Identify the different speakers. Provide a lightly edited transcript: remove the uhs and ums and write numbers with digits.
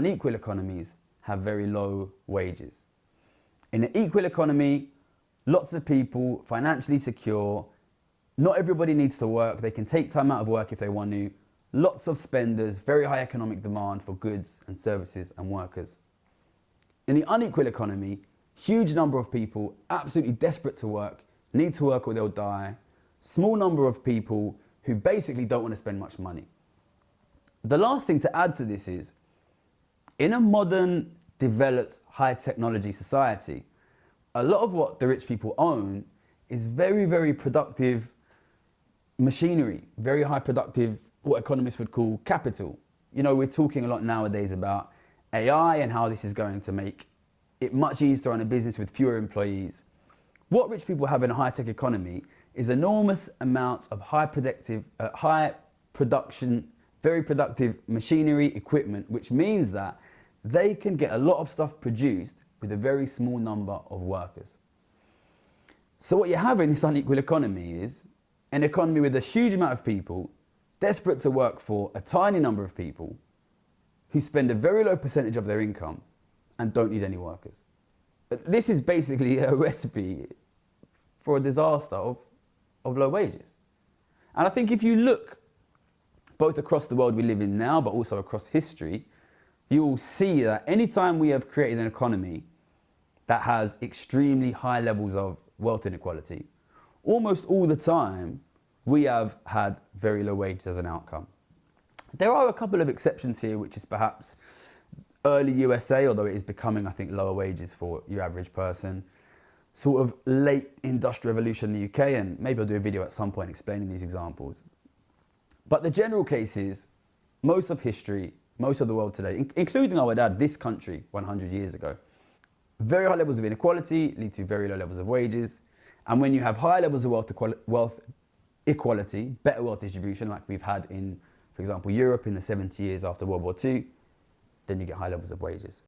Speaker 1: Unequal economies have very low wages. In an equal economy, lots of people, financially secure, not everybody needs to work, they can take time out of work if they want to, lots of spenders, very high economic demand for goods and services and workers. In the unequal economy, huge number of people absolutely desperate to work, need to work or they'll die, small number of people who basically don't want to spend much money. The last thing to add to this is, in a modern, developed, high technology society, a lot of what the rich people own is very, very productive machinery, very high productive, what economists would call capital. You know, we're talking a lot nowadays about AI and how this is going to make it much easier to run a business with fewer employees. What rich people have in a high-tech economy is enormous amounts of high production, very productive machinery, equipment, which means that they can get a lot of stuff produced with a very small number of workers. So what you have in this unequal economy is an economy with a huge amount of people desperate to work for a tiny number of people who spend a very low percentage of their income and don't need any workers. But this is basically a recipe for a disaster of low wages. And I think if you look both across the world we live in now, but also across history, you will see that anytime we have created an economy that has extremely high levels of wealth inequality, almost all the time we have had very low wages as an outcome. There are a couple of exceptions here, which is perhaps early USA, although it is becoming, I think, lower wages for your average person. Sort of late industrial revolution in the UK, and maybe I'll do a video at some point explaining these examples. But the general case is, most of history, most of the world today, including, I would add, this country 100 years ago, very high levels of inequality lead to very low levels of wages. And when you have high levels of wealth equality, better wealth distribution, like we've had in, for example, Europe in the 70 years after World War II, then you get high levels of wages.